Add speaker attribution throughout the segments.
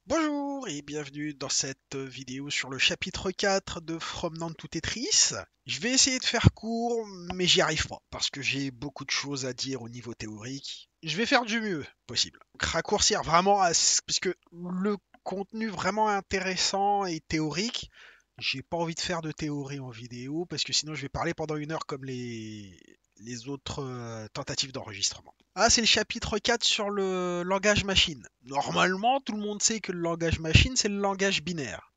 Speaker 1: Bonjour et bienvenue dans cette vidéo sur le chapitre 4 de From Nantes to Tetris. Je vais essayer de faire court, mais j'y arrive pas parce que j'ai beaucoup de choses à dire au niveau théorique. Je vais faire du mieux possible. Donc, raccourcir vraiment puisque le contenu vraiment intéressant et théorique, j'ai pas envie de faire de théorie en vidéo parce que sinon je vais parler pendant une heure comme les autres tentatives d'enregistrement. Ah, c'est le chapitre 4 sur le langage machine. Normalement, tout le monde sait que le langage machine, c'est le langage binaire.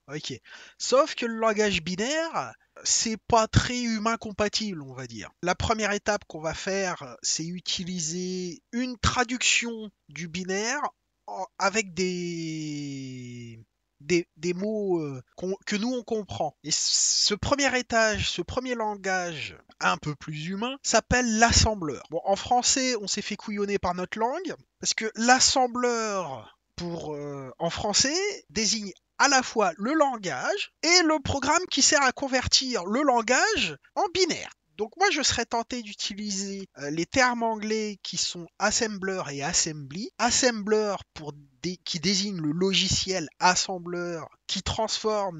Speaker 1: Ok. Sauf que le langage binaire, c'est pas très humain compatible, on va dire. La première étape qu'on va faire, c'est utiliser une traduction du binaire avec des mots que nous on comprend. Et ce premier étage, ce premier langage un peu plus humain, s'appelle l'assembleur. Bon, en français, on s'est fait couillonner par notre langue, parce que l'assembleur, en français, désigne à la fois le langage et le programme qui sert à convertir le langage en binaire. Donc moi je serais tenté d'utiliser les termes anglais qui sont assembler et assembly. Assembler qui désigne le logiciel assembleur qui transforme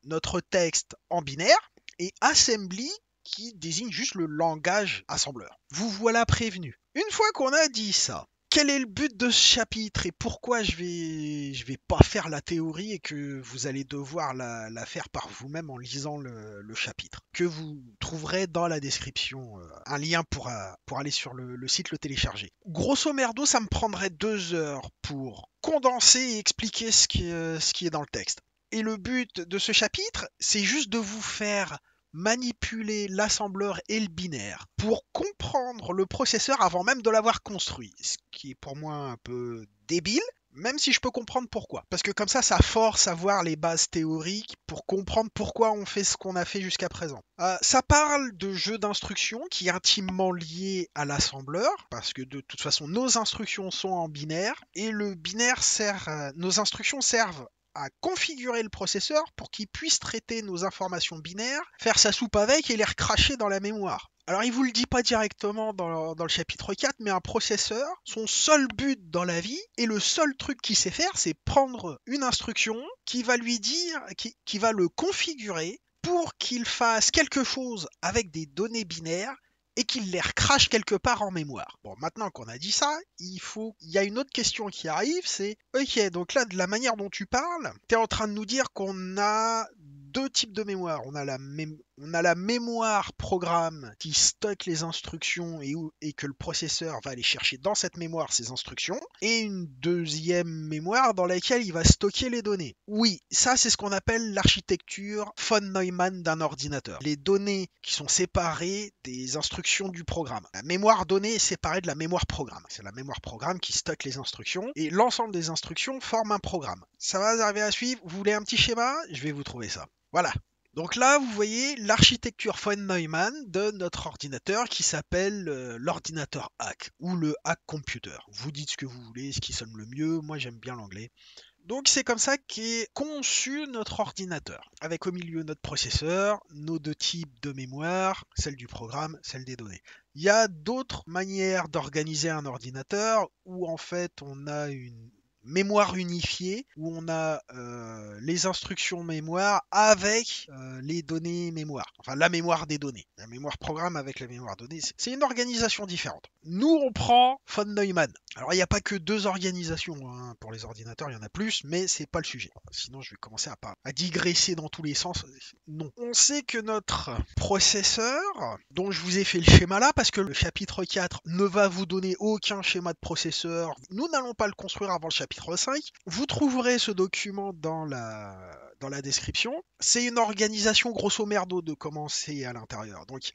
Speaker 1: notre texte en binaire, et assembly qui désigne juste le langage assembleur. Vous voilà prévenu. Une fois qu'on a dit ça, quel est le but de ce chapitre et pourquoi je vais pas faire la théorie et que vous allez devoir la faire par vous-même en lisant le chapitre, que vous trouverez dans la description, un lien pour aller sur le site le télécharger. Grosso merdo, ça me prendrait 2 heures pour condenser et expliquer ce qui est dans le texte. Et le but de ce chapitre, c'est juste de vous faire manipuler l'assembleur et le binaire pour comprendre le processeur avant même de l'avoir construit. Ce qui est pour moi un peu débile, même si je peux comprendre pourquoi. Parce que comme ça force à voir les bases théoriques pour comprendre pourquoi on fait ce qu'on a fait jusqu'à présent. Ça parle de jeux d'instructions qui est intimement lié à l'assembleur, parce que de toute façon nos instructions sont en binaire, et le binaire nos instructions servent à configurer le processeur pour qu'il puisse traiter nos informations binaires, faire sa soupe avec et les recracher dans la mémoire. Alors il vous le dit pas directement dans le chapitre 4, mais un processeur, son seul but dans la vie et le seul truc qu'il sait faire, c'est prendre une instruction qui va lui dire, qui va le configurer pour qu'il fasse quelque chose avec des données binaires et qu'il les recrache quelque part en mémoire. Bon, maintenant qu'on a dit ça, il y a une autre question qui arrive, c'est, ok, donc là, de la manière dont tu parles, tu es en train de nous dire qu'on a deux types de mémoire. On a la mémoire programme qui stocke les instructions et que le processeur va aller chercher dans cette mémoire ces instructions, et une deuxième mémoire dans laquelle il va stocker les données. Oui, ça c'est ce qu'on appelle l'architecture von Neumann d'un ordinateur. Les données qui sont séparées des instructions du programme. La mémoire donnée est séparée de la mémoire programme. C'est la mémoire programme qui stocke les instructions et l'ensemble des instructions forme un programme. Ça va arriver à suivre. Vous voulez un petit schéma? Je vais vous trouver ça. Voilà. Donc là, vous voyez l'architecture von Neumann de notre ordinateur qui s'appelle l'ordinateur hack ou le hack computer. Vous dites ce que vous voulez, ce qui sonne le mieux. Moi, j'aime bien l'anglais. Donc c'est comme ça qu'est conçu notre ordinateur, avec au milieu notre processeur, nos deux types de mémoire, celle du programme, celle des données. Il y a d'autres manières d'organiser un ordinateur où en fait on a une mémoire unifiée, où on a les instructions mémoire avec les données mémoire, enfin la mémoire des données, la mémoire programme avec la mémoire donnée, c'est une organisation différente. Nous on prend von Neumann. Alors il n'y a pas que deux organisations hein, pour les ordinateurs, il y en a plus, mais c'est pas le sujet. Sinon je vais commencer à digresser dans tous les sens. Non. On sait que notre processeur, dont je vous ai fait le schéma là, parce que le chapitre 4 ne va vous donner aucun schéma de processeur, nous n'allons pas le construire avant le chapitre 5. Vous trouverez ce document dans la description. C'est une organisation grosso merdo de comment c'est à l'intérieur. Donc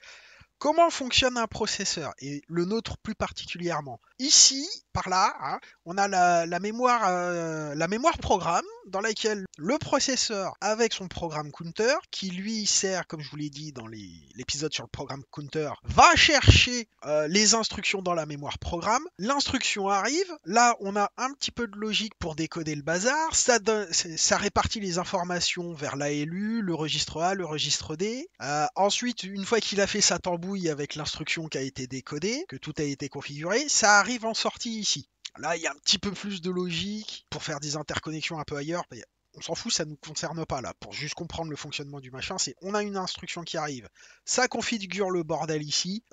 Speaker 1: comment fonctionne un processeur, et le nôtre plus particulièrement? Ici, par là, hein, on a la mémoire programme dans laquelle le processeur, avec son programme counter, qui lui sert, comme je vous l'ai dit dans l'épisode sur le programme counter, va chercher les instructions dans la mémoire programme. L'instruction arrive, là on a un petit peu de logique pour décoder le bazar, ça répartit les informations vers l'ALU, le registre A, le registre D. Ensuite, une fois qu'il a fait sa tambouille avec l'instruction qui a été décodée, que tout a été configuré, ça arrive en sortie ici. Là, il y a un petit peu plus de logique pour faire des interconnexions un peu ailleurs. Mais on s'en fout, ça ne nous concerne pas là. Pour juste comprendre le fonctionnement du machin, c'est on a une instruction qui arrive. Ça configure le bordel ici.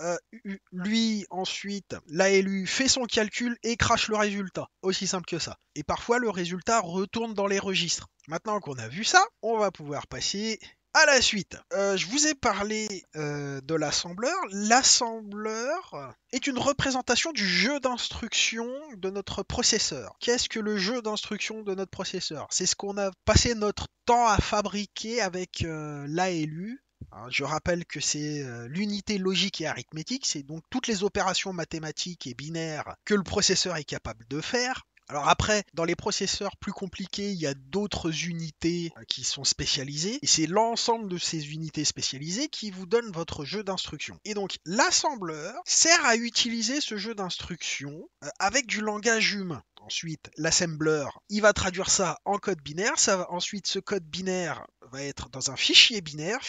Speaker 1: Lui, ensuite, l'ALU fait son calcul et crache le résultat. Aussi simple que ça. Et parfois, le résultat retourne dans les registres. Maintenant qu'on a vu ça, on va pouvoir passer à la suite. Je vous ai parlé de l'assembleur. L'assembleur est une représentation du jeu d'instruction de notre processeur. Qu'est-ce que le jeu d'instruction de notre processeur? C'est ce qu'on a passé notre temps à fabriquer avec l'ALU. Je rappelle que c'est l'unité logique et arithmétique, c'est donc toutes les opérations mathématiques et binaires que le processeur est capable de faire. Alors après, dans les processeurs plus compliqués, il y a d'autres unités qui sont spécialisées, et c'est l'ensemble de ces unités spécialisées qui vous donne votre jeu d'instruction. Et donc l'assembleur sert à utiliser ce jeu d'instruction avec du langage humain. Ensuite, l'assembler, il va traduire ça en code binaire. Ensuite, ce code binaire va être dans un fichier binaire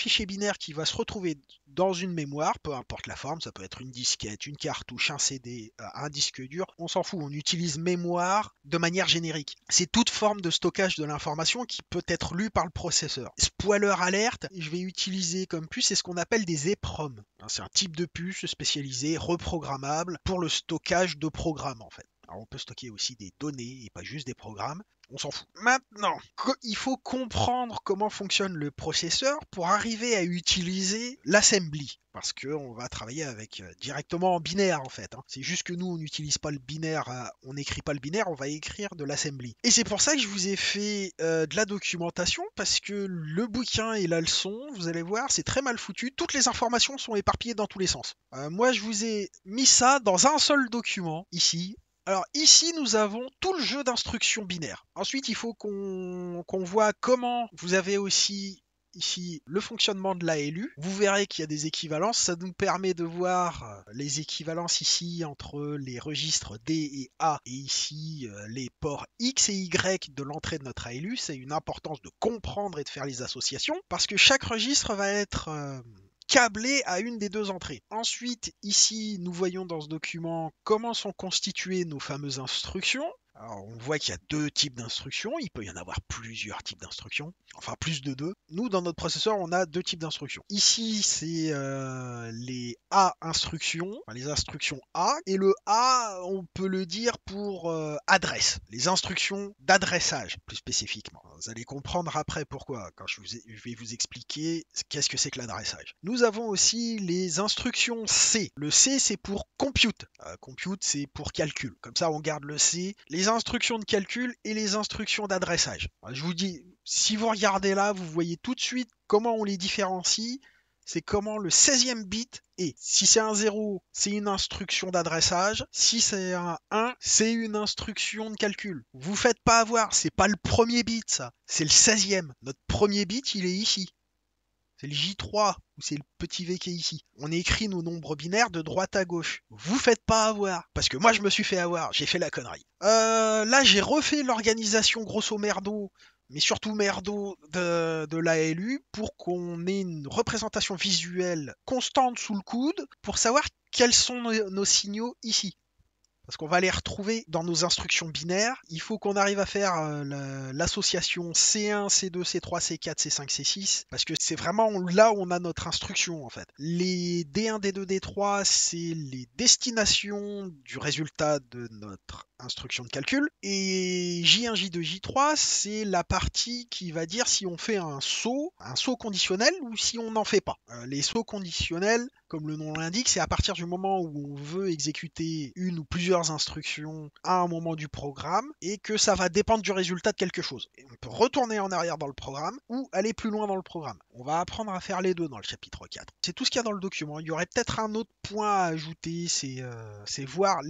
Speaker 1: qui va se retrouver dans une mémoire, peu importe la forme, ça peut être une disquette, une cartouche, un CD, un disque dur, on s'en fout, on utilise mémoire de manière générique. C'est toute forme de stockage de l'information qui peut être lue par le processeur. Spoiler alerte, je vais utiliser comme puce, c'est ce qu'on appelle des EPROM. C'est un type de puce spécialisé, reprogrammable, pour le stockage de programmes en fait. Alors on peut stocker aussi des données et pas juste des programmes. On s'en fout. Maintenant, il faut comprendre comment fonctionne le processeur pour arriver à utiliser l'assembly. Parce qu'on va travailler avec directement en binaire en fait. C'est juste que nous, on n'utilise pas le binaire, on n'écrit pas le binaire, on va écrire de l'assembly. Et c'est pour ça que je vous ai fait de la documentation, parce que le bouquin et la leçon, vous allez voir, c'est très mal foutu. Toutes les informations sont éparpillées dans tous les sens. Moi, je vous ai mis ça dans un seul document, ici. Alors ici, nous avons tout le jeu d'instructions binaires. Ensuite, il faut qu'on voit comment vous avez aussi ici le fonctionnement de l'ALU. Vous verrez qu'il y a des équivalences. Ça nous permet de voir les équivalences ici entre les registres D et A et ici les ports X et Y de l'entrée de notre ALU. C'est une importance de comprendre et de faire les associations parce que chaque registre va être câblé à une des deux entrées. Ensuite, ici, nous voyons dans ce document comment sont constituées nos fameuses instructions. Alors, on voit qu'il y a deux types d'instructions, il peut y en avoir plusieurs types d'instructions, enfin plus de deux. Nous, dans notre processeur, on a deux types d'instructions. Ici, c'est les A instructions, enfin, les instructions A, et le A, on peut le dire pour adresse, les instructions d'adressage, plus spécifiquement. Vous allez comprendre après pourquoi, quand je vais vous expliquer qu'est-ce que c'est que l'adressage. Nous avons aussi les instructions C. Le C, c'est pour compute. Compute, c'est pour calcul. Comme ça, on garde le C. Les instructions de calcul et les instructions d'adressage. Je vous dis, si vous regardez là, vous voyez tout de suite comment on les différencie. C'est comment le 16e bit est. Si c'est un 0, c'est une instruction d'adressage. Si c'est un 1, c'est une instruction de calcul. Vous faites pas avoir, c'est pas le premier bit ça, c'est le 16e. Notre premier bit, il est ici. C'est le J3, ou c'est le petit V qui est ici. On écrit nos nombres binaires de droite à gauche. Vous faites pas avoir, parce que moi je me suis fait avoir, j'ai fait la connerie. Là j'ai refait l'organisation grosso merdo, mais surtout merdo de l'ALU, pour qu'on ait une représentation visuelle constante sous le coude, pour savoir quels sont nos signaux ici. Parce qu'on va les retrouver dans nos instructions binaires. Il faut qu'on arrive à faire l'association C1, C2, C3, C4, C5, C6. Parce que c'est vraiment là où on a notre instruction en fait. Les D1, D2, D3, c'est les destinations du résultat de notre instruction de calcul. Et J1, J2, J3, c'est la partie qui va dire si on fait un saut conditionnel ou si on n'en fait pas. Les sauts conditionnels, comme le nom l'indique, c'est à partir du moment où on veut exécuter une ou plusieurs instructions à un moment du programme et que ça va dépendre du résultat de quelque chose. Et on peut retourner en arrière dans le programme ou aller plus loin dans le programme. On va apprendre à faire les deux dans le chapitre 4. C'est tout ce qu'il y a dans le document. Il y aurait peut-être un autre point à ajouter, c'est voir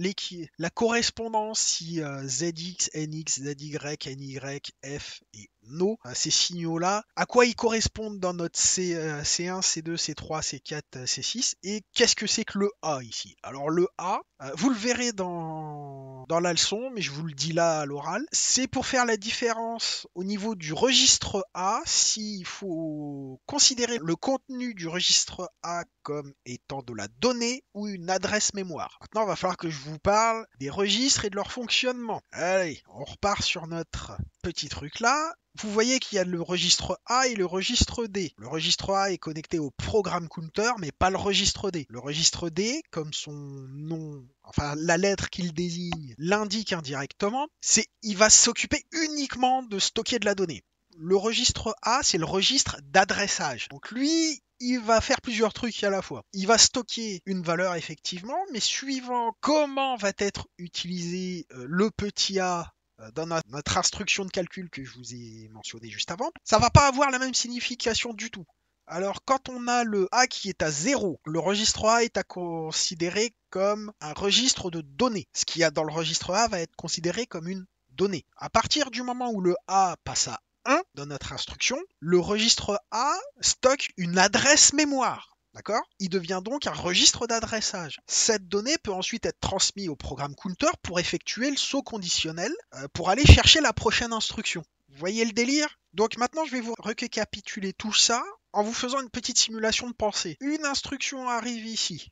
Speaker 1: la correspondance si ZX, NX, ZY, NY, F et No, ces signaux-là, à quoi ils correspondent dans notre C1, C2, C3, C4, C6, et qu'est-ce que c'est que le A ici? Alors le A, vous le verrez dans dans la leçon, mais je vous le dis là à l'oral. C'est pour faire la différence au niveau du registre A, s'il faut considérer le contenu du registre A comme étant de la donnée ou une adresse mémoire. Maintenant, il va falloir que je vous parle des registres et de leur fonctionnement. Allez, on repart sur notre petit truc là. Vous voyez qu'il y a le registre A et le registre D. Le registre A est connecté au programme counter, mais pas le registre D. Le registre D, comme son nom, enfin la lettre qu'il désigne, l'indique indirectement, il va s'occuper uniquement de stocker de la donnée. Le registre A, c'est le registre d'adressage. Donc lui, il va faire plusieurs trucs à la fois. Il va stocker une valeur effectivement, mais suivant comment va être utilisé le petit a dans notre instruction de calcul que je vous ai mentionné juste avant, ça va pas avoir la même signification du tout. Alors quand on a le A qui est à 0, le registre A est à considérer comme un registre de données. Ce qu'il y a dans le registre A va être considéré comme une donnée. À partir du moment où le A passe à 1 dans notre instruction, le registre A stocke une adresse mémoire. D'accord? Il devient donc un registre d'adressage. Cette donnée peut ensuite être transmise au programme counter pour effectuer le saut conditionnel pour aller chercher la prochaine instruction. Vous voyez le délire? Donc maintenant, je vais vous récapituler tout ça en vous faisant une petite simulation de pensée. Une instruction arrive ici.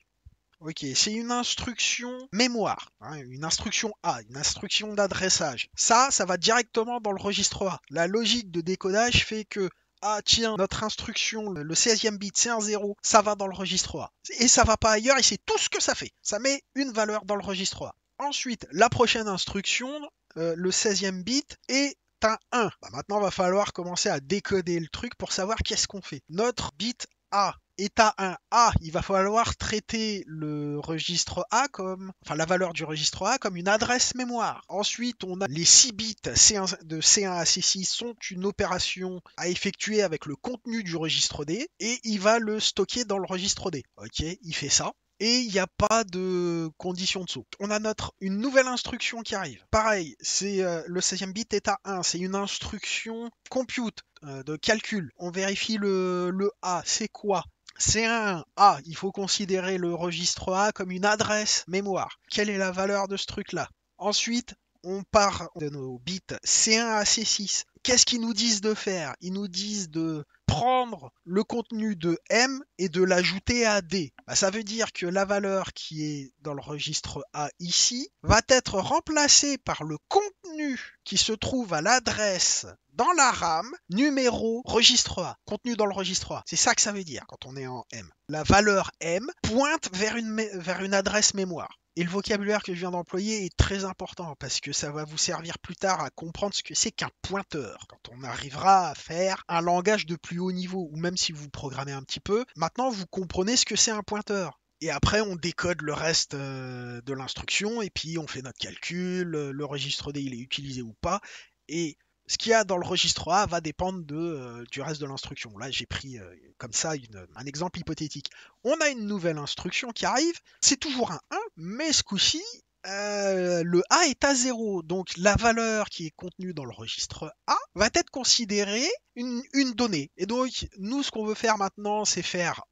Speaker 1: Ok, c'est une instruction mémoire, hein, une instruction A, une instruction d'adressage. Ça va directement dans le registre A. La logique de décodage fait que ah tiens, notre instruction, le 16e bit, c'est un 0, ça va dans le registre A. Et ça va pas ailleurs, et c'est tout ce que ça fait. Ça met une valeur dans le registre A. Ensuite, la prochaine instruction, le 16e bit, est un 1. Bah, maintenant, il va falloir commencer à décoder le truc pour savoir qu'est-ce qu'on fait. Notre bit A est à un A, il va falloir traiter le registre A enfin la valeur du registre A comme une adresse mémoire. Ensuite, on a les 6 bits C1, de C1 à C6 sont une opération à effectuer avec le contenu du registre D et il va le stocker dans le registre D. Ok, il fait ça. Et il n'y a pas de condition de saut. On a une nouvelle instruction qui arrive. Pareil, c'est le 16e bit est à 1. C'est une instruction compute, de calcul. On vérifie le A. C'est quoi? C'est un A. Il faut considérer le registre A comme une adresse mémoire. Quelle est la valeur de ce truc-là? Ensuite, on part de nos bits C1 à C6. Qu'est-ce qu'ils nous disent de faire? Ils nous disent de prendre le contenu de M et de l'ajouter à D. Bah, ça veut dire que la valeur qui est dans le registre A ici va être remplacée par le contenu qui se trouve à l'adresse dans la RAM, numéro registre A, contenu dans le registre A. C'est ça que ça veut dire quand on est en M. La valeur M pointe vers une adresse mémoire. Et le vocabulaire que je viens d'employer est très important parce que ça va vous servir plus tard à comprendre ce que c'est qu'un pointeur. Quand on arrivera à faire un langage de plus haut niveau, ou même si vous programmez un petit peu, maintenant vous comprenez ce que c'est un pointeur. Et après, on décode le reste de l'instruction et puis on fait notre calcul, le registre D il est utilisé ou pas. Et ce qu'il y a dans le registre A va dépendre du reste de l'instruction. Là, j'ai pris comme ça un exemple hypothétique. On a une nouvelle instruction qui arrive, c'est toujours un 1, mais ce coup-ci, le A est à 0. Donc la valeur qui est contenue dans le registre A va être considérée une donnée. Et donc, nous, ce qu'on veut faire maintenant, c'est faire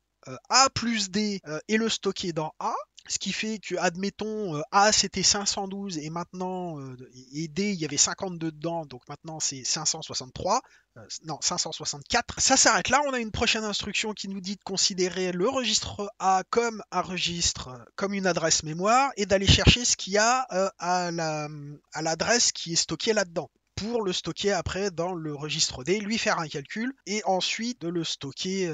Speaker 1: A plus D et le stocker dans A. Ce qui fait que, admettons, A c'était 512 et maintenant, et D il y avait 52 dedans, donc maintenant c'est 563, non 564. Ça s'arrête là, on a une prochaine instruction qui nous dit de considérer le registre A comme un registre, comme une adresse mémoire et d'aller chercher ce qu'il y a à l'adresse qui est stockée là-dedans pour le stocker après dans le registre D, lui faire un calcul et ensuite de le stocker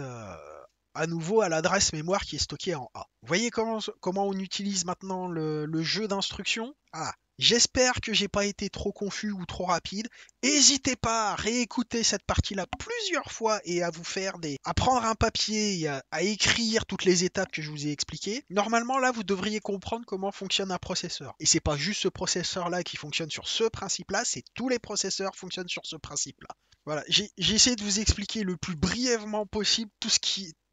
Speaker 1: à nouveau à l'adresse mémoire qui est stockée en A. Vous voyez comment on utilise maintenant le jeu d'instructions? Ah, j'espère que j'ai pas été trop confus ou trop rapide. N'hésitez pas à réécouter cette partie-là plusieurs fois et à à prendre un papier et à écrire toutes les étapes que je vous ai expliquées. Normalement, là, vous devriez comprendre comment fonctionne un processeur. Et c'est pas juste ce processeur-là qui fonctionne sur ce principe-là, c'est tous les processeurs fonctionnent sur ce principe-là. Voilà, j'ai essayé de vous expliquer le plus brièvement possible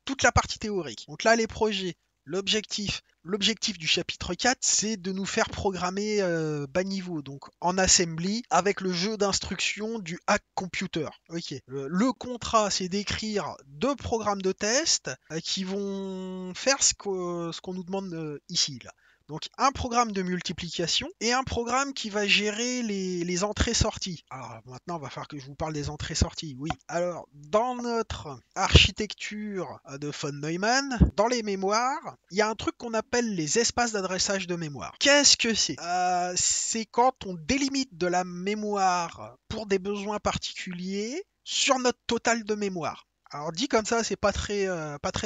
Speaker 1: toute la partie théorique. Donc là, les projets, l'objectif du chapitre 4, c'est de nous faire programmer bas niveau, donc en assembly, avec le jeu d'instructions du hack computer. Ok. Le contrat, c'est d'écrire 2 programmes de test qui vont faire ce qu'on nous demande ici. Là. Donc un programme de multiplication et un programme qui va gérer les entrées-sorties. Alors maintenant, il va falloir que je vous parle des entrées-sorties. Oui. Alors, dans notre architecture de von Neumann, dans les mémoires, il y a un truc qu'on appelle les espaces d'adressage de mémoire. Qu'est-ce que c'est? C'est quand on délimite de la mémoire pour des besoins particuliers sur notre total de mémoire. Alors dit comme ça, c'est pas très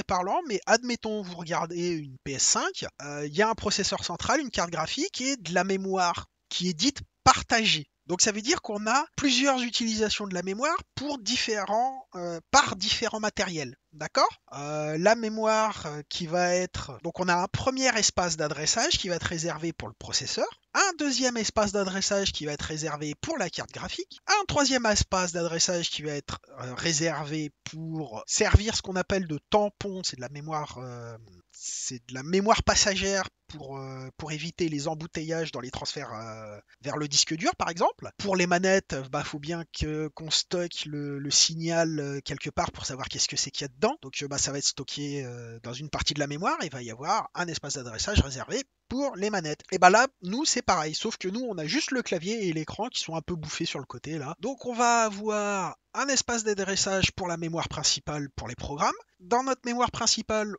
Speaker 1: parlant, mais admettons vous regardez une PS5, il y a un processeur central, une carte graphique et de la mémoire qui est dite partagée. Donc ça veut dire qu'on a plusieurs utilisations de la mémoire par différents matériels. D'accord? La mémoire qui va être... Donc on a un premier espace d'adressage qui va être réservé pour le processeur, un deuxième espace d'adressage qui va être réservé pour la carte graphique, un troisième espace d'adressage qui va être réservé pour servir ce qu'on appelle de tampon, c'est de la mémoire passagère pour éviter les embouteillages dans les transferts vers le disque dur par exemple. Pour les manettes, faut bien qu'on stocke le signal quelque part pour savoir qu'est-ce que c'est qu'il y a dedans. Donc ça va être stocké dans une partie de la mémoire, il va y avoir un espace d'adressage réservé pour les manettes. Et là, nous c'est pareil, sauf que nous on a juste le clavier et l'écran qui sont un peu bouffés sur le côté là. Donc on va avoir un espace d'adressage pour la mémoire principale pour les programmes. Dans notre mémoire principale,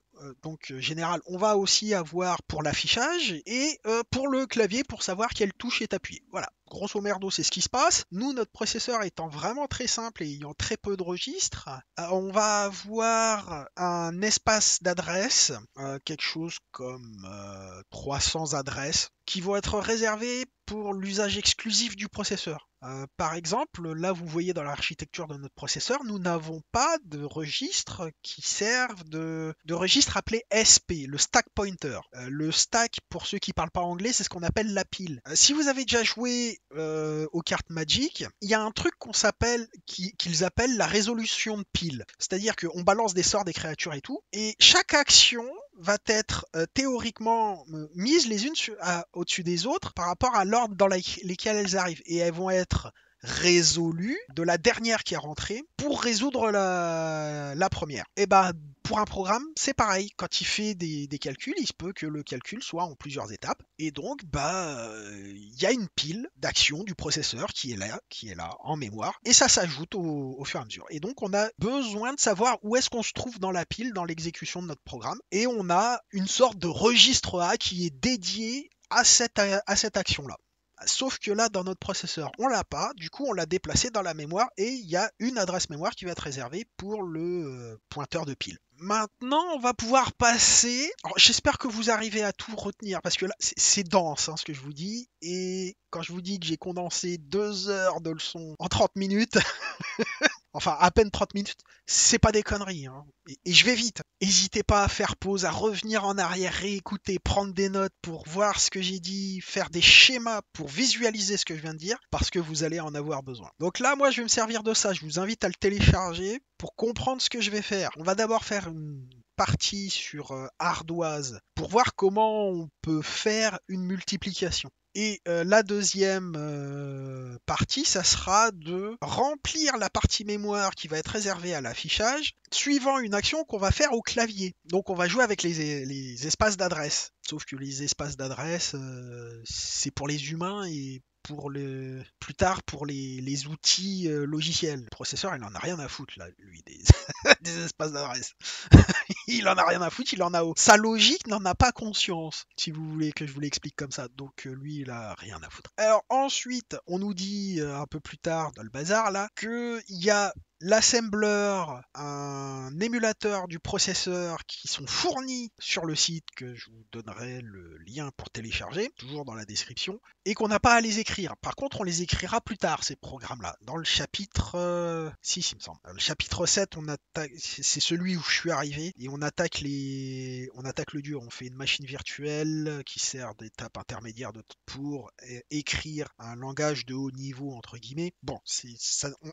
Speaker 1: générale, on va aussi avoir pour l'affichage et pour le clavier pour savoir quelle touche est appuyée. Voilà, grosso merdo, c'est ce qui se passe. Nous, notre processeur étant vraiment très simple et ayant très peu de registres, on va avoir un espace d'adresse, quelque chose comme 300 adresses, qui vont être réservées pour l'usage exclusif du processeur. Par exemple, là vous voyez dans l'architecture de notre processeur, nous n'avons pas de registre qui servent de registre appelé SP, le stack pointer. Le stack, pour ceux qui parlent pas anglais, c'est ce qu'on appelle la pile. Si vous avez déjà joué aux cartes Magic, il y a un truc qu'ils appellent la résolution de pile. C'est-à-dire qu'on balance des sorts, des créatures et tout, et chaque action va être théoriquement mises les unes au-dessus des autres par rapport à l'ordre dans lesquels elles arrivent. Et elles vont être résolues de la dernière qui est rentrée pour résoudre la première. Et pour un programme, c'est pareil. Quand il fait des calculs, il se peut que le calcul soit en plusieurs étapes. Et donc, il y a une pile d'actions du processeur qui est là, en mémoire. Et ça s'ajoute au fur et à mesure. Et donc, on a besoin de savoir où est-ce qu'on se trouve dans la pile, dans l'exécution de notre programme. Et on a une sorte de registre A qui est dédié à cette action-là. Sauf que là, dans notre processeur, on l'a pas. Du coup, on l'a déplacé dans la mémoire et il y a une adresse mémoire qui va être réservée pour le pointeur de pile. Maintenant, on va pouvoir passer... Alors, j'espère que vous arrivez à tout retenir, parce que là, c'est dense, ce que je vous dis. Et quand je vous dis que j'ai condensé 2 heures de leçon en 30 minutes, enfin à peine 30 minutes, c'est pas des conneries. Et je vais vite. N'hésitez pas à faire pause, à revenir en arrière, réécouter, prendre des notes pour voir ce que j'ai dit, faire des schémas pour visualiser ce que je viens de dire, parce que vous allez en avoir besoin. Donc là, moi, je vais me servir de ça. Je vous invite à le télécharger pour comprendre ce que je vais faire. On va d'abord faire une partie sur ardoise pour voir comment on peut faire une multiplication. Et la deuxième partie, ça sera de remplir la partie mémoire qui va être réservée à l'affichage, suivant une action qu'on va faire au clavier. Donc on va jouer avec les espaces d'adresse. Sauf que les espaces d'adresse, c'est pour les humains et plus tard pour les outils logiciels. Le processeur, il en a rien à foutre, là, lui, des espaces d'adresse. Il en a rien à foutre, il en a haut. Sa logique n'en a pas conscience, si vous voulez que je vous l'explique comme ça. Donc lui, il a rien à foutre. Alors ensuite, on nous dit un peu plus tard dans le bazar là qu'il y a l'assembler, un émulateur du processeur qui sont fournis sur le site que je vous donnerai le lien pour télécharger, toujours dans la description, et qu'on n'a pas à les écrire. Par contre, on les écrira plus tard, ces programmes-là, dans le chapitre 6, il me semble. Le chapitre 7, c'est celui où je suis arrivé, et on attaque le dur. On fait une machine virtuelle qui sert d'étape intermédiaire pour écrire un langage de haut niveau, entre guillemets. Bon,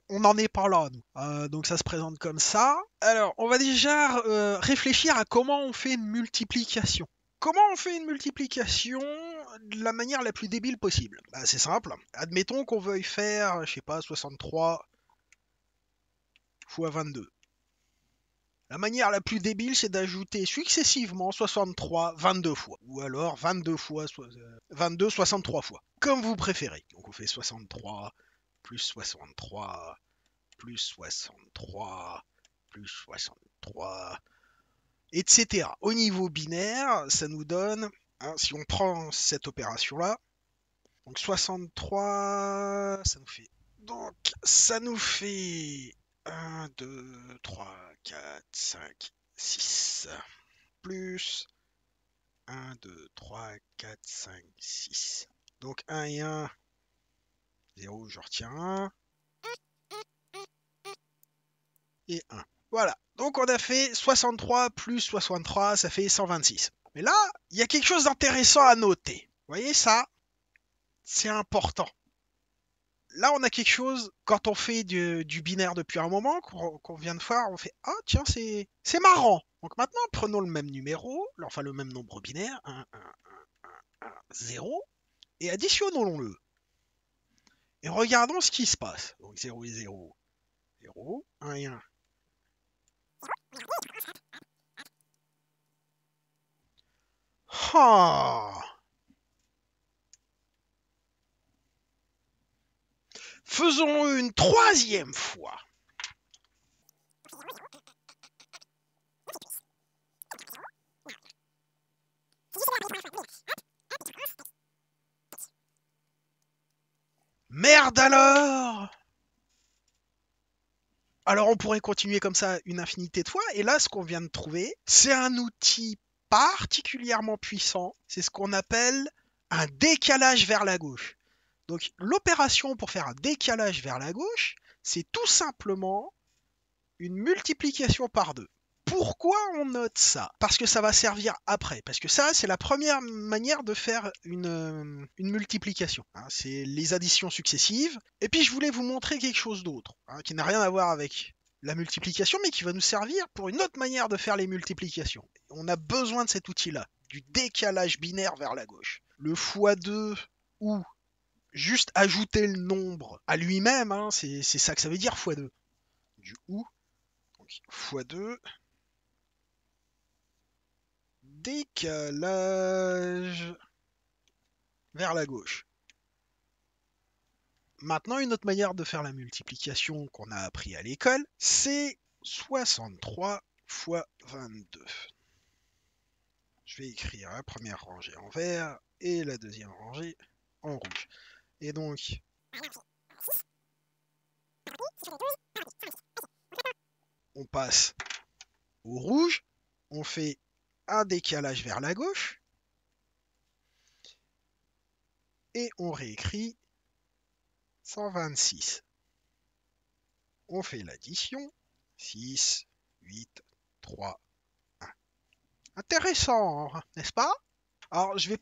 Speaker 1: on n'en est pas là, nous. Donc ça se présente comme ça. Alors, on va déjà réfléchir à comment on fait une multiplication. Comment on fait une multiplication de la manière la plus débile possible? C'est simple. Admettons qu'on veuille faire, je sais pas, 63 fois 22. La manière la plus débile, c'est d'ajouter successivement 63 22 fois. Ou alors 22 fois, 22 63 fois. Comme vous préférez. Donc on fait 63, plus 63, plus 63, plus 63, etc. Au niveau binaire, ça nous donne, hein, si on prend cette opération-là, donc 63, ça nous fait 1, 2, 3, 4, 5, 6, plus 1, 2, 3, 4, 5, 6. Donc 1 et 1, 0, je retiens 1, et 1. Voilà, donc on a fait 63 plus 63, ça fait 126. Mais là, il y a quelque chose d'intéressant à noter. Vous voyez ça? C'est important. Là, on a quelque chose, quand on fait du binaire depuis un moment, qu'on vient de voir, on fait ah tiens, c'est marrant. Donc maintenant, prenons le même numéro, enfin le même nombre binaire, 1, 1, 0, et additionnons-le. Et regardons ce qui se passe. Donc 0 et 0, 0, 1 et 1. Ah. Faisons-le une troisième fois. Merde alors! Alors on pourrait continuer comme ça une infinité de fois, et là ce qu'on vient de trouver, c'est un outil particulièrement puissant, c'est ce qu'on appelle un décalage vers la gauche. Donc l'opération pour faire un décalage vers la gauche, c'est tout simplement une multiplication par 2. Pourquoi on note ça? Parce que ça va servir après. Parce que ça, c'est la première manière de faire une multiplication, hein. C'est les additions successives. Et puis, je voulais vous montrer quelque chose d'autre, hein, qui n'a rien à voir avec la multiplication, mais qui va nous servir pour une autre manière de faire les multiplications. On a besoin de cet outil-là, du décalage binaire vers la gauche. Le x2 ou juste ajouter le nombre à lui-même, hein, c'est ça que ça veut dire x2. Du ou, donc x2, décalage vers la gauche. Maintenant, une autre manière de faire la multiplication qu'on a appris à l'école, c'est 63 fois 22. Je vais écrire la première rangée en vert et la deuxième rangée en rouge. Et donc, on passe au rouge, on fait un décalage vers la gauche, et on réécrit 126. On fait l'addition, 6, 8, 3, 1. Intéressant, hein, n'est-ce pas? Alors, je vais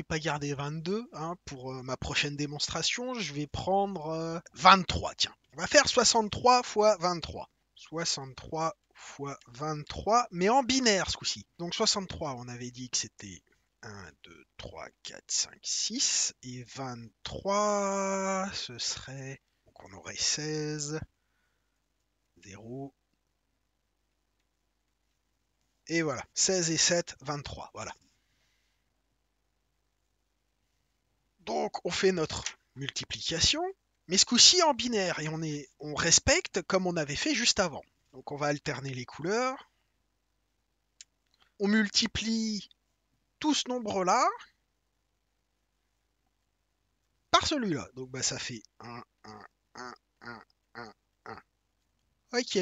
Speaker 1: pas garder 22, hein, pour ma prochaine démonstration. Je vais prendre 23, tiens. On va faire 63 fois 23. 63 fois 23, mais en binaire ce coup-ci. Donc 63, on avait dit que c'était 1, 2, 3, 4, 5, 6. Et 23, ce serait... Donc on aurait 16, 0. Et voilà, 16 et 7, 23. Voilà. Donc on fait notre multiplication, mais ce coup-ci en binaire, et on respecte comme on avait fait juste avant. Donc on va alterner les couleurs. On multiplie tout ce nombre-là par celui-là. Donc bah, ça fait 1, 1, 1, 1, 1, 1. Ok.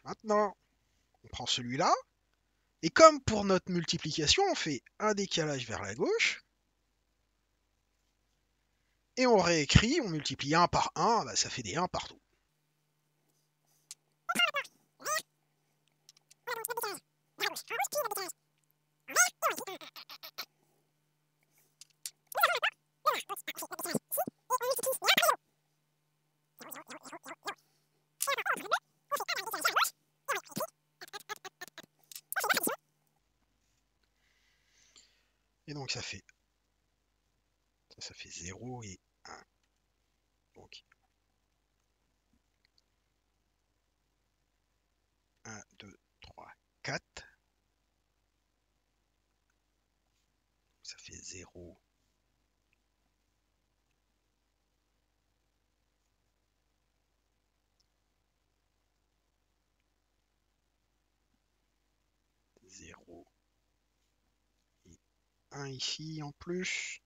Speaker 1: Maintenant, on prend celui-là. Et comme pour notre multiplication, on fait un décalage vers la gauche. Et on réécrit, on multiplie 1 par 1, bah, ça fait des 1 partout. Et donc ça fait 0 et 1. Donc 1, 2, 0, 0 et 1 ici en plus.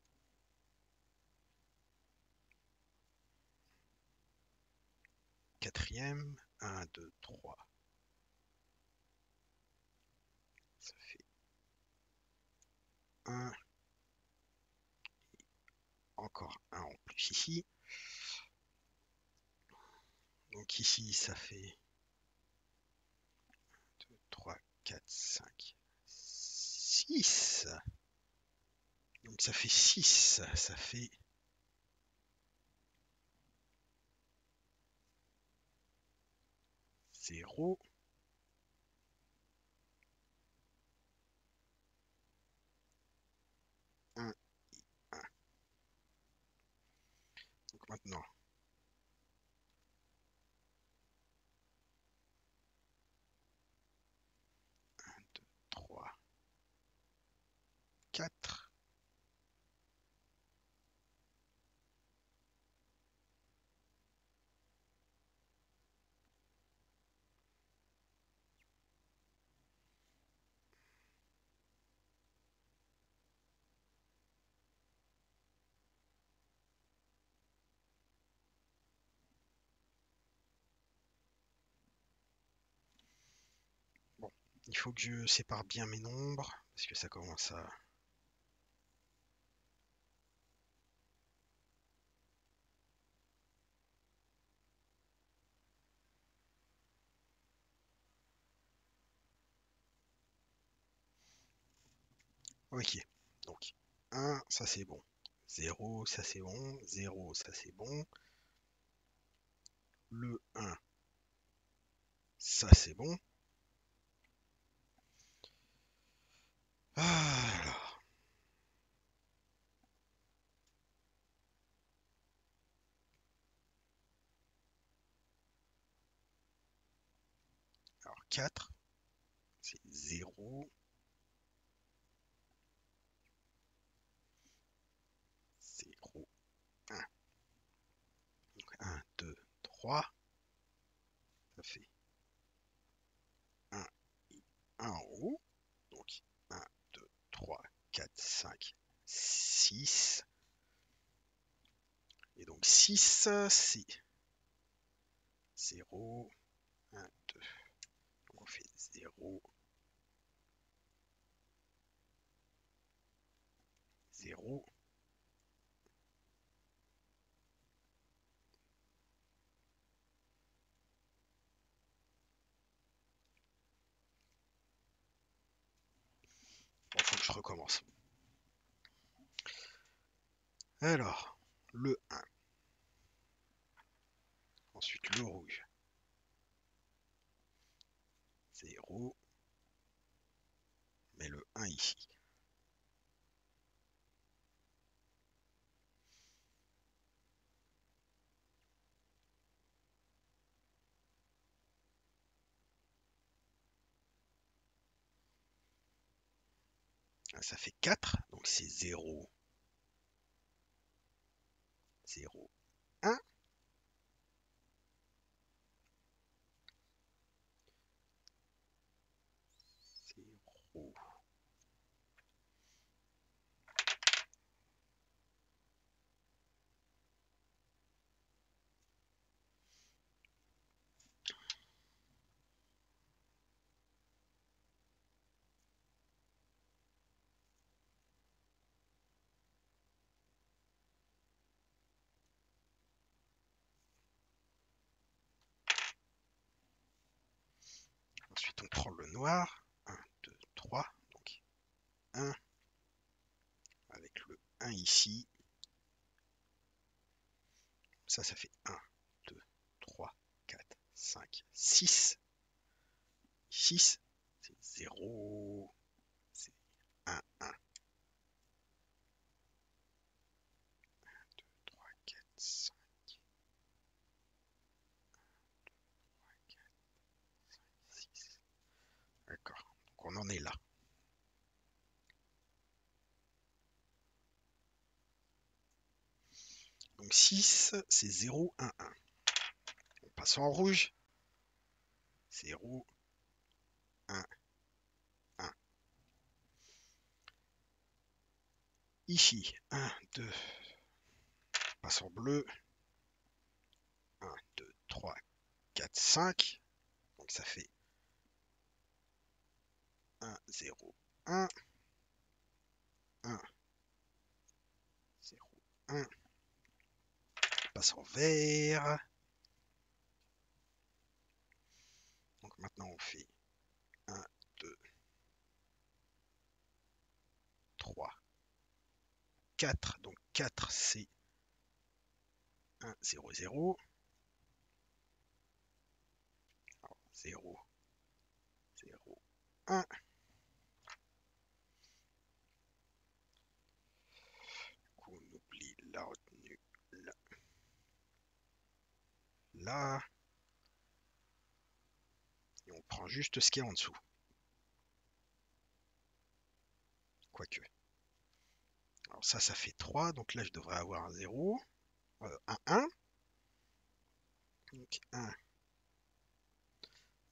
Speaker 1: Quatrième, 1, 2, 3. Ça fait 1. Encore 1 en plus ici. Donc ici, ça fait 2, 3, 4, 5, 6. Donc ça fait 6. Ça fait 0. 1, 1. Donc maintenant, 2, 3, 4. Bon, il faut que je sépare bien mes nombres, parce que ça commence à... Ok, donc 1, ça c'est bon. 0, ça c'est bon. 0, ça c'est bon. Le 1, ça c'est bon. Alors, 4, c'est 0. 0, 1. Donc 1, 2, 3. Ça fait 1 et 1 en haut. Donc 1, 2, 3, 4, 5, 6. Et donc 6, c'est 0, 1, 2. Donc on fait 0, 0. Bon, faut que je recommence. Alors, le 1. Ensuite le rouge. 0. Mais le 1 ici. Ça fait 4. Donc c'est 0, 0, 1. 0. Ensuite on prend le noir. 1, 2, 3. Donc 1 avec le 1 ici. Ça fait 1, 2, 3, 4, 5, 6. 6, c'est 0, c'est 1, 1. 3, 4, 5, 6. D'accord, donc on en est là. Donc 6, c'est 0, 1, 1. On passe en rouge. 0, 1, 1. Ici, 1, 2. On passe en bleu. 1, 2, 3, 4, 5. Donc ça fait 1, 0, 1. 1, 0, 1. On passe en vert. Donc maintenant on fait 1, 2, 3, 4. Donc 4 c'est 1, 0, 0. 0, 0, 1. On oublie la retenue là. Là. Et on prend juste ce qui est en dessous. Quoique. Alors ça fait 3. Donc là, je devrais avoir un 0. Un 1. Donc 1.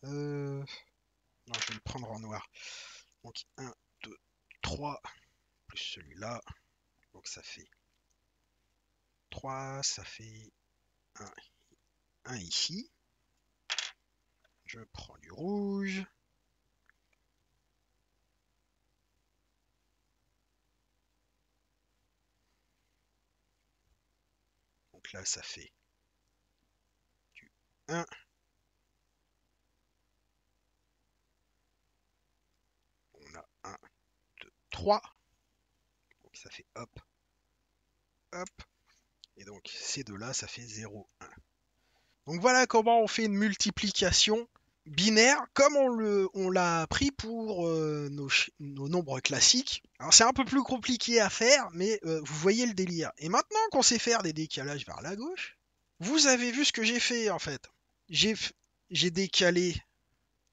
Speaker 1: Non, je vais le prendre en noir. Donc 1, 2, 3. Plus celui-là. Donc ça fait 3. Ça fait 1 ici. Je prends du rouge. Donc là, ça fait du 1. On a 1, 2, 3. Donc ça fait hop, hop. Et donc ces deux-là, ça fait 0, 1. Donc voilà comment on fait une multiplication binaire comme on l'a appris pour nos nombres classiques. Alors c'est un peu plus compliqué à faire, mais vous voyez le délire. Et maintenant qu'on sait faire des décalages vers la gauche, vous avez vu ce que j'ai fait en fait. J'ai décalé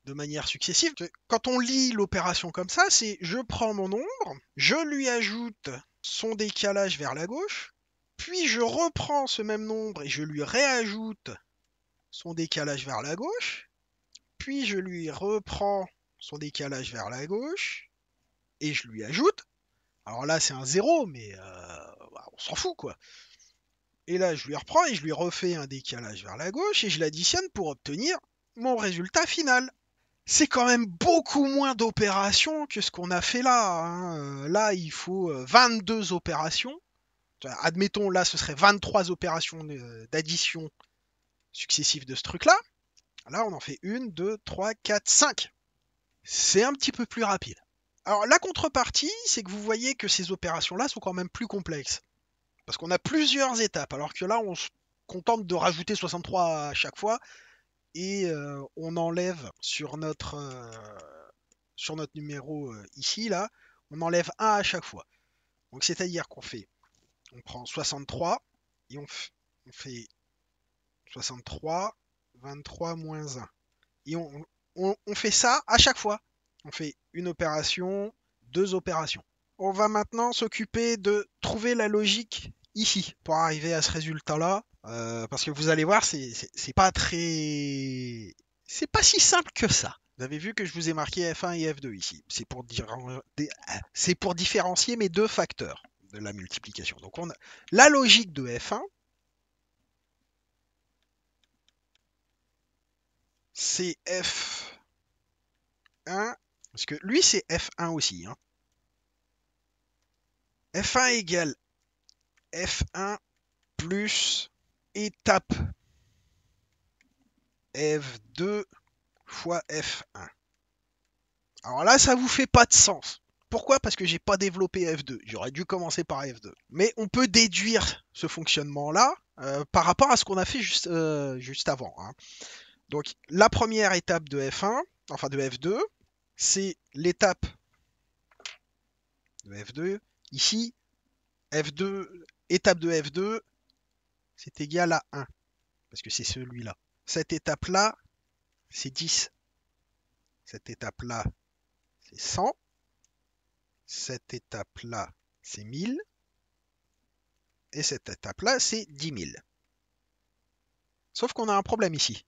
Speaker 1: de manière successive. Quand on lit l'opération comme ça, c'est je prends mon nombre, je lui ajoute son décalage vers la gauche, puis je reprends ce même nombre et je lui réajoute son décalage vers la gauche, puis je lui reprends son décalage vers la gauche, et je lui ajoute. Alors là, c'est un 0, mais on s'en fout, quoi. Et là, je lui reprends et je lui refais un décalage vers la gauche, et je l'additionne pour obtenir mon résultat final. C'est quand même beaucoup moins d'opérations que ce qu'on a fait là. Hein. Là, il faut 22 opérations. Admettons, là, ce serait 23 opérations d'addition successives de ce truc-là. Là, on en fait 1, 2, 3, 4, 5. C'est un petit peu plus rapide. Alors, la contrepartie, c'est que vous voyez que ces opérations-là sont quand même plus complexes. Parce qu'on a plusieurs étapes, alors que là, on se contente de rajouter 63 à chaque fois, et on enlève sur notre numéro ici, là, on enlève 1 à chaque fois. Donc, c'est-à-dire on prend 63, et on fait 63, 23 moins 1. Et on fait ça à chaque fois. On fait une opération, deux opérations. On va maintenant s'occuper de trouver la logique ici pour arriver à ce résultat-là. Parce que vous allez voir, c'est pas très... C'est pas si simple que ça. Vous avez vu que je vous ai marqué F1 et F2 ici. C'est pour différencier mes deux facteurs de la multiplication. Donc on a la logique de F1, c'est F1, parce que lui c'est F1 aussi. Hein. F1 égale F1 plus étape F2 fois F1. Alors là, ça vous fait pas de sens. Pourquoi? Parce que j'ai pas développé F2. J'aurais dû commencer par F2. Mais on peut déduire ce fonctionnement-là par rapport à ce qu'on a fait juste avant. Hein. Donc la première étape de F1, enfin de F2, c'est l'étape de F2. Ici, F2, étape de F2, c'est égal à 1. Parce que c'est celui-là. Cette étape-là, c'est 10. Cette étape-là, c'est 100. Cette étape-là, c'est 1000. Et cette étape-là, c'est 10 000. Sauf qu'on a un problème ici.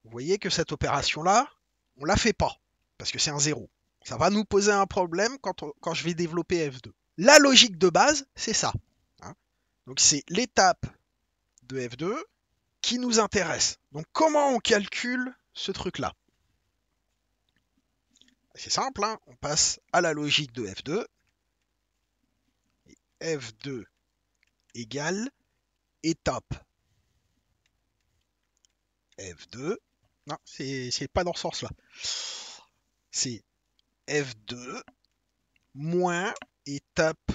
Speaker 1: Vous voyez que cette opération-là, on la fait pas, parce que c'est un 0. Ça va nous poser un problème quand je vais développer F2. La logique de base, c'est ça. Hein. Donc c'est l'étape de F2 qui nous intéresse. Donc comment on calcule ce truc-là? C'est simple, hein, on passe à la logique de F2. F2 égale étape F2. Non, c'est pas dans ce sens-là. C'est F2 moins étape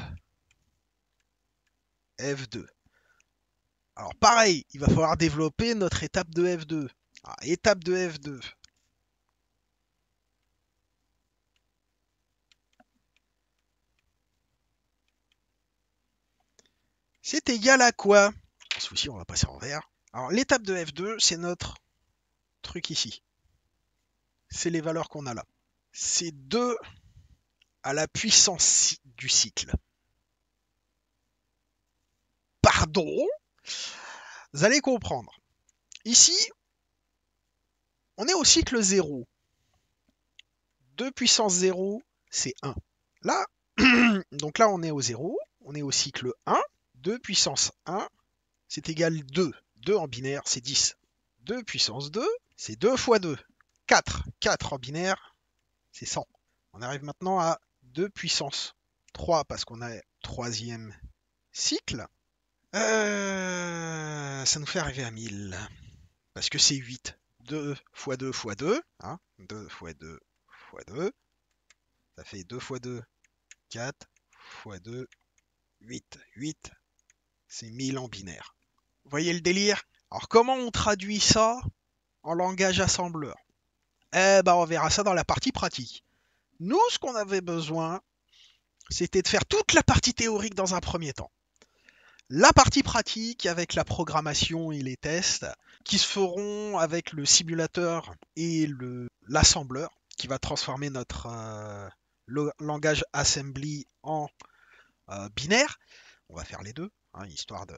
Speaker 1: F2. Alors pareil, il va falloir développer notre étape de F2. Alors, étape de F2. C'est égal à quoi? Ce coup-ci, on va passer en vert. Alors l'étape de F2, c'est notre truc ici. C'est les valeurs qu'on a là. C'est 2 à la puissance du cycle. Pardon? Vous allez comprendre. Ici, on est au cycle 0. 2 puissance 0, c'est 1. Là, donc là, on est au 0. On est au cycle 1. 2 puissance 1, c'est égal 2. 2 en binaire, c'est 10. 2 puissance 2, c'est 2 fois 2. 4. 4 en binaire, c'est 100. On arrive maintenant à 2 puissance 3 parce qu'on a troisième cycle. Ça nous fait arriver à 1000. Parce que c'est 8. 2 fois 2 fois 2. Hein, 2 fois 2 fois 2. Ça fait 2 fois 2, 4 fois 2, 8. 8, c'est 1000 en binaire. Vous voyez le délire? Alors comment on traduit ça en langage assembleur? Eh ben on verra ça dans la partie pratique. Nous, ce qu'on avait besoin, c'était de faire toute la partie théorique dans un premier temps. La partie pratique avec la programmation et les tests qui se feront avec le simulateur et l'assembleur qui va transformer notre langage assembly en binaire. On va faire les deux, hein, histoire de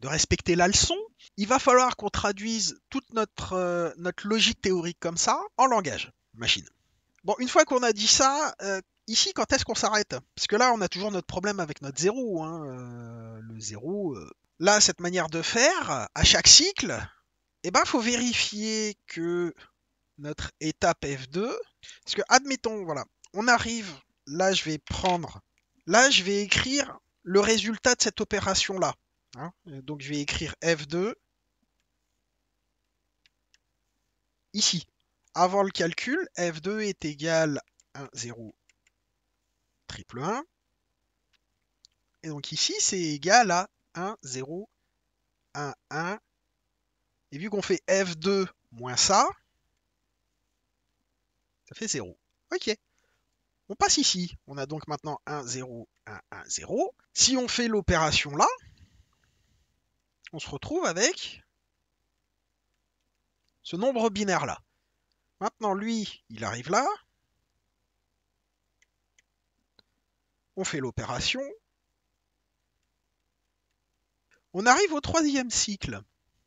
Speaker 1: respecter la leçon. Il va falloir qu'on traduise toute notre logique théorique comme ça en langage machine. Bon, une fois qu'on a dit ça, ici, quand est-ce qu'on s'arrête? Parce que là, on a toujours notre problème avec notre 0. Hein, le 0. Là, cette manière de faire, à chaque cycle, eh ben, faut vérifier que notre étape F2, parce que, admettons, voilà, on arrive, là, je vais écrire le résultat de cette opération-là. Hein, donc, je vais écrire F2 ici. Avant le calcul, F2 est égal à 1, 0, triple 1. Et donc ici, c'est égal à 1, 0, 1, 1. Et vu qu'on fait F2 moins ça fait 0. Ok. On passe ici. On a donc maintenant 1, 0, 1, 1, 0. Si on fait l'opération là, on se retrouve avec ce nombre binaire là. Maintenant, lui, il arrive là. On fait l'opération. On arrive au troisième cycle.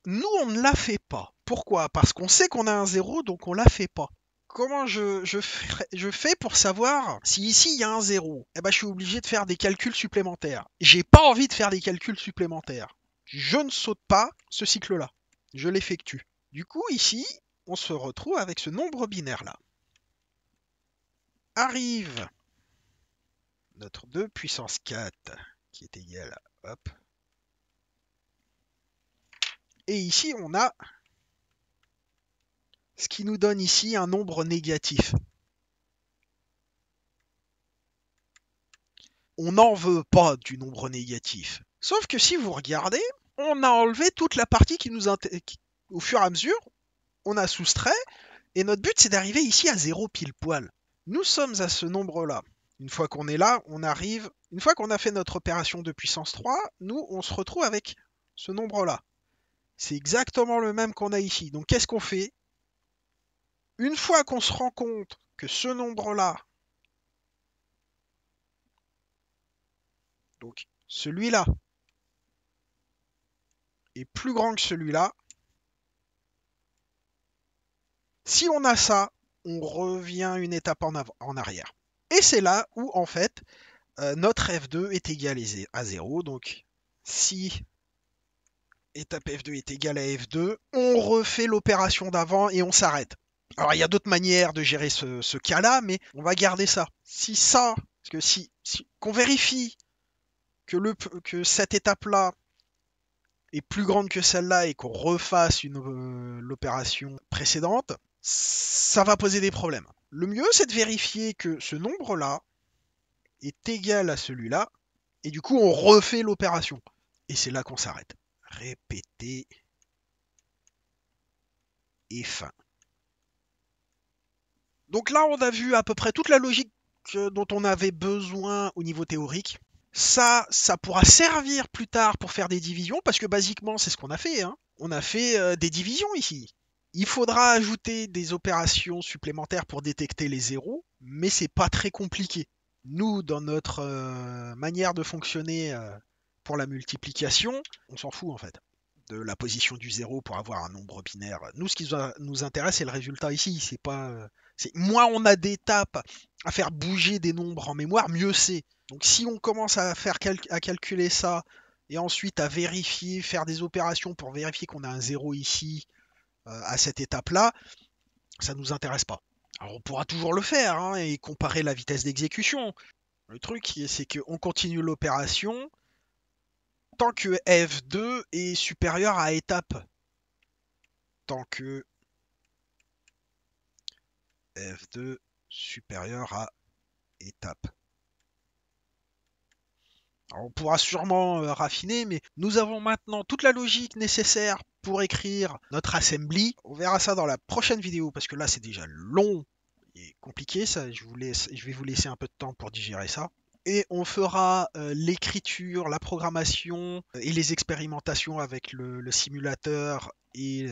Speaker 1: Nous, on ne la fait pas. Pourquoi? Parce qu'on sait qu'on a un 0, donc on la fait pas. Comment je fais pour savoir si ici il y a un 0? Eh ben, je suis obligé de faire des calculs supplémentaires. J'ai pas envie de faire des calculs supplémentaires. Je ne saute pas ce cycle-là. Je l'effectue. Du coup, ici, on se retrouve avec ce nombre binaire-là. Arrive notre 2 puissance 4 qui est égal à, hop. Et ici, on a ce qui nous donne ici un nombre négatif. On n'en veut pas du nombre négatif. Sauf que si vous regardez, on a enlevé toute la partie qui nous au fur et à mesure, on a soustrait, et notre but c'est d'arriver ici à 0 pile poil. Nous sommes à ce nombre-là. Une fois qu'on est là, on arrive. Une fois qu'on a fait notre opération de puissance 3, nous on se retrouve avec ce nombre-là. C'est exactement le même qu'on a ici. Donc qu'est-ce qu'on fait? Une fois qu'on se rend compte que ce nombre-là, donc celui-là, est plus grand que celui-là, si on a ça, on revient une étape en arrière. Et c'est là où, en fait, notre F2 est égal à 0. Donc, si étape F2 est égale à F2, on refait l'opération d'avant et on s'arrête. Alors, il y a d'autres manières de gérer ce cas-là, mais on va garder ça. Si ça, parce que si qu'on vérifie que cette étape-là est plus grande que celle-là et qu'on refasse l'opération précédente, ça va poser des problèmes. Le mieux, c'est de vérifier que ce nombre-là est égal à celui-là, et du coup, on refait l'opération. Et c'est là qu'on s'arrête. Répéter et fin. Donc là, on a vu à peu près toute la logique dont on avait besoin au niveau théorique. Ça pourra servir plus tard pour faire des divisions, parce que basiquement, c'est ce qu'on a fait. Hein. On a fait des divisions ici. Il faudra ajouter des opérations supplémentaires pour détecter les zéros, mais c'est pas très compliqué. Nous, dans notre manière de fonctionner pour la multiplication, on s'en fout en fait de la position du zéro pour avoir un nombre binaire. Nous, ce qui nous intéresse, c'est le résultat ici. C'est pas, moins on a d'étapes à faire bouger des nombres en mémoire, mieux c'est. Donc si on commence à calculer ça et ensuite à vérifier, faire des opérations pour vérifier qu'on a un zéro ici à cette étape-là, ça ne nous intéresse pas. Alors on pourra toujours le faire hein, et comparer la vitesse d'exécution. Le truc, c'est qu'on continue l'opération tant que F2 est supérieur à étape. Tant que F2 supérieur à étape. Alors on pourra sûrement raffiner, mais nous avons maintenant toute la logique nécessaire pour écrire notre assembly. On verra ça dans la prochaine vidéo, parce que là c'est déjà long et compliqué. Ça, je vais vous laisser un peu de temps pour digérer ça. Et on fera l'écriture, la programmation et les expérimentations avec le simulateur et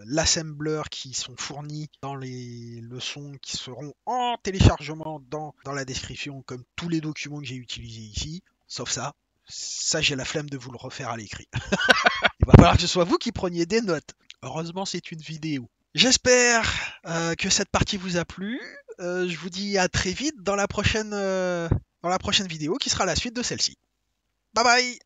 Speaker 1: l'assembler qui sont fournis dans les leçons qui seront en téléchargement dans la description, comme tous les documents que j'ai utilisés ici, sauf ça. Ça, j'ai la flemme de vous le refaire à l'écrit. Il va falloir que ce soit vous qui preniez des notes. Heureusement, c'est une vidéo. J'espère que cette partie vous a plu. Je vous dis à très vite dans la prochaine vidéo qui sera la suite de celle-ci. Bye bye!